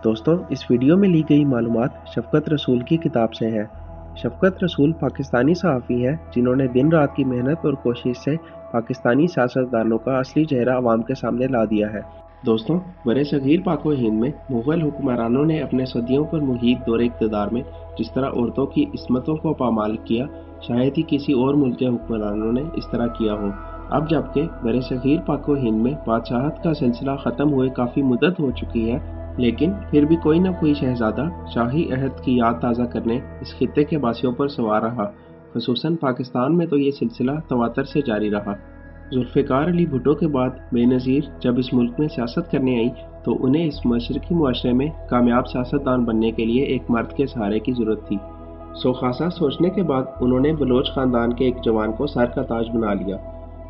दोस्तों, इस वीडियो में ली गई मालूमात शफकत रसूल की किताब से है। शफकत रसूल पाकिस्तानी सहाफ़ी हैं जिन्होंने दिन रात की मेहनत और कोशिश से पाकिस्तानी सियासतदानों का असली चेहरा आवाम के सामने ला दिया है। दोस्तों, बरे सगीर पाक व हिंद में मुग़ल हुक्मरानों ने अपने सदियों पर मुहीत दौरे इक़्तिदार में जिस तरह औरतों की इस्मतों को पामाल किया, शायद ही किसी और मुल्क के हुक्मरानों ने इस तरह किया हो। अब जबकि बरे सगीर पाक व हिंद में बादशाहत का सिलसिला ख़त्म हुए काफ़ी मुद्दत हो चुकी है, लेकिन फिर भी कोई न कोई शहजादा शाही अहद की याद ताज़ा करने इस खित्ते के बासियों पर सवार रहा। ख़ुसूसन पाकिस्तान में तो ये सिलसिला तवातर से जारी रहा। जुल्फ़िकार अली भुट्टो के बाद बेनज़ीर जब इस मुल्क में सियासत करने आई तो उन्हें इस मशरक़ी मुआशरे में कामयाब सियासतदान बनने के लिए एक मर्द के सहारे की ज़रूरत थी। सो खासा सोचने के बाद उन्होंने बलोच ख़ानदान के एक जवान को सर का ताज बना लिया।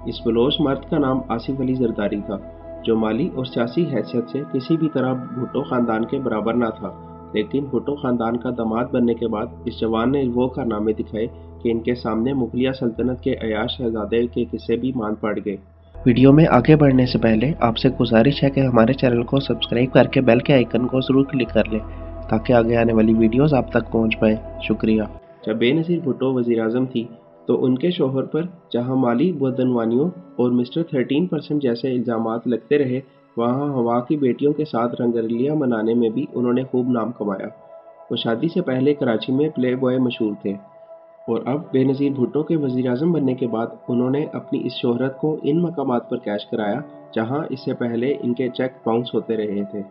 इस बलोच मर्द का नाम आसिफ अली ज़रदारी था, जो माली और सियासी हैसियत से किसी भी तरह भुट्टो ख़ानदान के बराबर न था। लेकिन भुट्टो ख़ानदान का दामाद बनने के बाद इस जवान ने वो कारनामे दिखाए कि इनके सामने मुग़लिया सल्तनत के अयाश शहज़ादे के किस्से भी मान पड़ गए। वीडियो में आगे बढ़ने से पहले आपसे गुजारिश है कि हमारे चैनल को सब्सक्राइब करके बेल के आइकन को ज़रूर क्लिक कर लें ताकि आगे आने वाली वीडियोज़ आप तक पहुँच पाएँ। शुक्रिया। जब बेनज़ीर भुट्टो वज़ीर-ए-आज़म थी तो उनके शौहर पर जहाँ माली बदनवानियों और मिस्टर 13% जैसे इल्ज़ामात लगते रहे, वहाँ हवा की बेटियों के साथ रंगरलियाँ मनाने में भी उन्होंने खूब नाम कमाया। वो शादी से पहले कराची में प्ले बॉय मशहूर थे और अब बेनज़ीर भुट्टो के वज़ीर-ए-आज़म बनने के बाद उन्होंने अपनी इस शोहरत को इन मकामात पर कैश कराया जहाँ इससे पहले इनके चेक बाउंस होते रहे थे।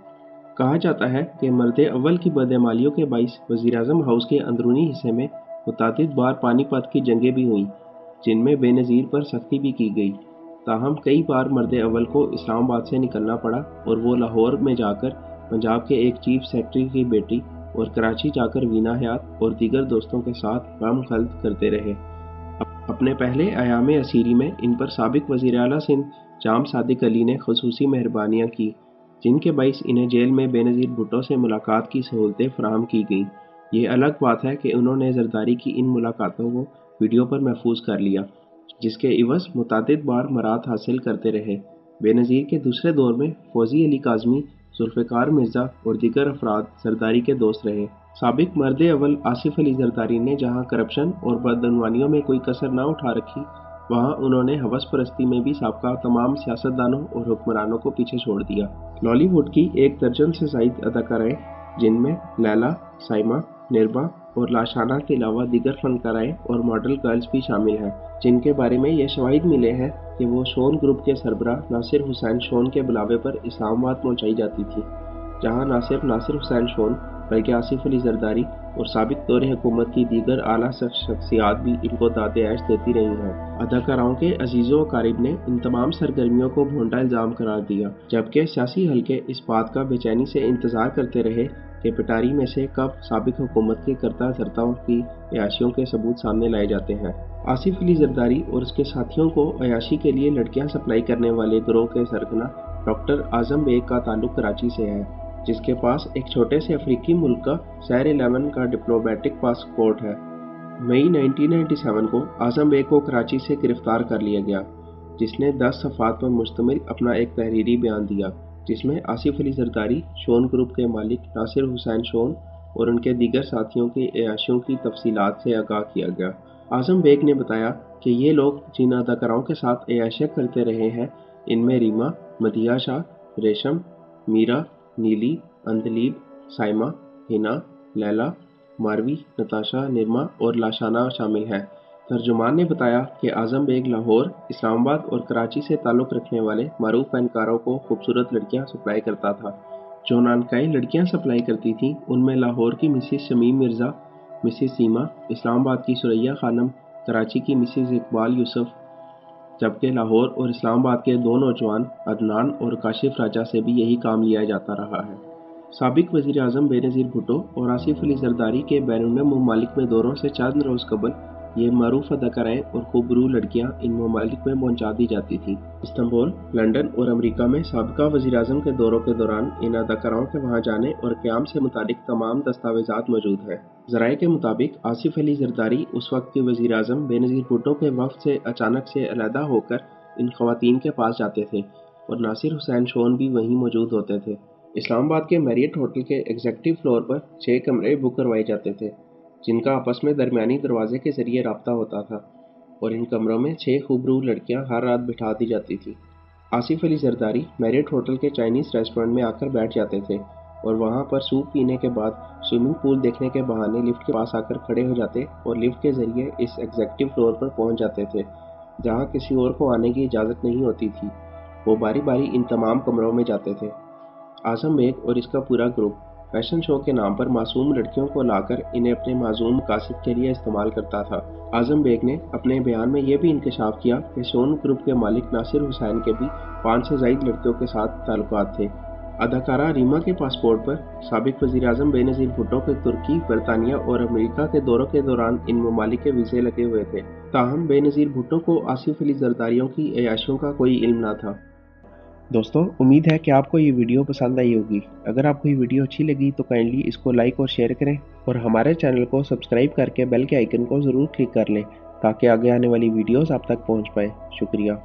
कहा जाता है कि मर्द अव्वल की बदएमालियों के बाइस वज़ीर-ए-आज़म हाउस के अंदरूनी हिस्से में मुतअद्दिद बार पानीपत की जंगें भी हुईं, जिनमें बेनज़ीर पर सख्ती भी की गई। ताहम कई बार मर्द अव्वल को इस्लामाबाद से निकलना पड़ा और वो लाहौर में जाकर पंजाब के एक चीफ सेक्रेटरी की बेटी और कराची जाकर वीना हयात और दीगर दोस्तों के साथ गम खल्त करते रहे। अपने पहले अयाम असीरी में इन पर साबिक वज़ीर आला सिंध जाम सादिक अली ने ख़ुसूसी मेहरबानियाँ की, जिनके बाइस इन्हें जेल में बेनज़ीर भुट्टो से मुलाकात की सहूलतें फराहम की गईं। ये अलग बात है कि उन्होंने ज़रदारी की इन मुलाकातों को वीडियो पर महफूज कर लिया, जिसके इवज़ मुतअद्दिद बार मरात हासिल करते रहे। बेनज़ीर के दूसरे दौर में फौजी अली काज़मी, जुल्फ़िकार मिर्ज़ा और दीगर अफराद ज़रदारी के दोस्त रहे। साबिक मर्द अव्वल आसिफ अली ज़रदारी ने जहाँ करप्शन और बदअनवानियों में कोई कसर न उठा रखी, वहाँ उन्होंने हवस परस्ती में भी साबका तमाम सियासतदानों और हुक्मरानों को पीछे छोड़ दिया। लॉलीवुड की एक दर्जन से ज़ायद अदाकाराएँ, जिनमें लैला, साइमा, निर्बा और लाशाना के अलावा दीगर फनकाराएँ और मॉडल गर्ल्स भी शामिल हैं, जिनके बारे में ये शवाहिद मिले हैं कि वो शोन ग्रुप के सरबराह नासिर हुसैन शोन के बुलावे पर इस्लामाबाद पहुँचाई जाती थी, जहाँ न सिर्फ नासिर हुसैन शोन बल्कि आसिफ अली ज़रदारी और साबिक दौरे हुकूमत की दीगर आला शख्सियात भी इनको दादे ऐश देती रही हैं। अदाकाराओं के अजीज़ों अकारिब ने इन तमाम सरगर्मियों को भोंडा इल्ज़ाम करार दिया, जबकि सियासी हलके इस बात का बेचैनी से इंतज़ार करते रहे कि पिटारी में से कब साबिक हुकूमत के करता धरताओं की अयाशियों के सबूत सामने लाए जाते हैं। आसिफ अली ज़रदारी और उसके साथियों को अयाशी के लिए लड़कियां सप्लाई करने वाले गिरोह के सरगना डॉक्टर आज़म बेग का ताल्लुक कराची से है, जिसके पास एक छोटे से अफ्रीकी मुल्क का सैर 11 का डिप्लोमेटिक पासपोर्ट है। मई 1997 को आज़म बेग को कराची से गिरफ्तार कर लिया गया, जिसने 10 सफ़ात पर मुश्तमिल अपना एक तहरीरी बयान दिया, जिसमें आसिफ अली ज़रदारी, शोन ग्रुप के मालिक नासिर हुसैन शोन और उनके दीगर साथियों की अयाशियों की तफसीलात से आगाह किया गया। आज़म बेग ने बताया कि ये लोग जिन अदाकाराओं के साथ अयाशियाँ करते रहे हैं, इनमें रीमा, मदिया शाह, रेशम, मीरा, नीली, अंदलीब, साइमा, हिना, लैला, मारवी, नताशा, निरमा और लाशाना शामिल हैं। तर्जुमान ने बताया कि आज़म बेग लाहौर, इस्लामाबाद और कराची से ताल्लुक़ रखने वाले मारूफ फ़नकारों को खूबसूरत लड़कियां सप्लाई करता था। जो नानकाई लड़कियां सप्लाई करती थीं, उनमें लाहौर की मिसिस शमीम मिर्ज़ा, मिसिस सीमा, इस्लामाबाद की सुरैया खानम, कराची की मिसिस इकबाल यूसुफ, जबकि लाहौर और इस्लामाबाद के दो नौजवान अदनान और काशिफ राजा से भी यही काम लिया जाता रहा है। साबिक वज़ीर-ए-आज़म बेनज़ीर भुट्टो और आसिफ अली ज़रदारी के बैरून मुमालिक में दौरों से चंद रोज़ कबल ये मारूफ अदाकाराएं और खूबरू लड़कियां इन ममालिक में पहुंचा दी जाती थीं। इस्तांबुल, लंदन और अमेरिका में साबिका वज़ीर-ए-आज़म के दौरों के दौरान इन अदाकाराओं के वहां जाने और क़याम से मुतालिक तमाम दस्तावेज़ात मौजूद हैं। ज़राए के मुताबिक आसिफ अली ज़रदारी उस वक्त के वज़ीर-ए-आज़म बेनज़ीर भुट्टो के वफ़द से अचानक से अलहदा होकर इन ख़वातीन के पास जाते थे और नासिर हुसैन शोन भी वहीं मौजूद होते थे। इस्लामाबाद के मैरियट होटल के एग्जीक्यूटिव फ्लोर पर 6 कमरे बुक करवाए जाते थे, जिनका आपस में दरमियानी दरवाजे के जरिए राब्ता होता था, और इन कमरों में 6 खूबरू लड़कियां हर रात बिठा दी जाती थी। आसिफ अली ज़रदारी मैरियट होटल के चाइनीज़ रेस्टोरेंट में आकर बैठ जाते थे और वहां पर सूप पीने के बाद स्विमिंग पूल देखने के बहाने लिफ्ट के पास आकर खड़े हो जाते और लिफ्ट के जरिए इस एग्जीक्यूटिव फ्लोर पर पहुंच जाते थे, जहां किसी और को आने की इजाज़त नहीं होती थी। वो बारी बारी इन तमाम कमरों में जाते थे। आज़म बेग और इसका पूरा ग्रुप फैशन शो के नाम पर मासूम लड़कियों को लाकर इन्हें अपने मासूम मकासद के लिए इस्तेमाल करता था। आज़म बेग ने अपने बयान में यह भी इंकशाफ किया कि शोन ग्रुप के मालिक नासिर हुसैन के भी 5 से ज़ायद लड़कियों के साथ ताल्लुकात थे। अदाकारा रीमा के पासपोर्ट पर साबिक वज़ीर-ए-आज़म बेनज़ीर भुट्टो के तुर्की, बरतानिया और अमेरिका के दौरों के दौरान इन ममालिक के वीज़े लगे हुए थे। ताहम बेनज़ीर भुट्टो को आसिफ अली ज़रदारियों की अयाशियों का कोई इल्म न था। दोस्तों, उम्मीद है कि आपको ये वीडियो पसंद आई होगी। अगर आपको ये वीडियो अच्छी लगी तो काइंडली इसको लाइक और शेयर करें और हमारे चैनल को सब्सक्राइब करके बेल के आइकन को ज़रूर क्लिक कर लें ताकि आगे आने वाली वीडियोस आप तक पहुंच पाए। शुक्रिया।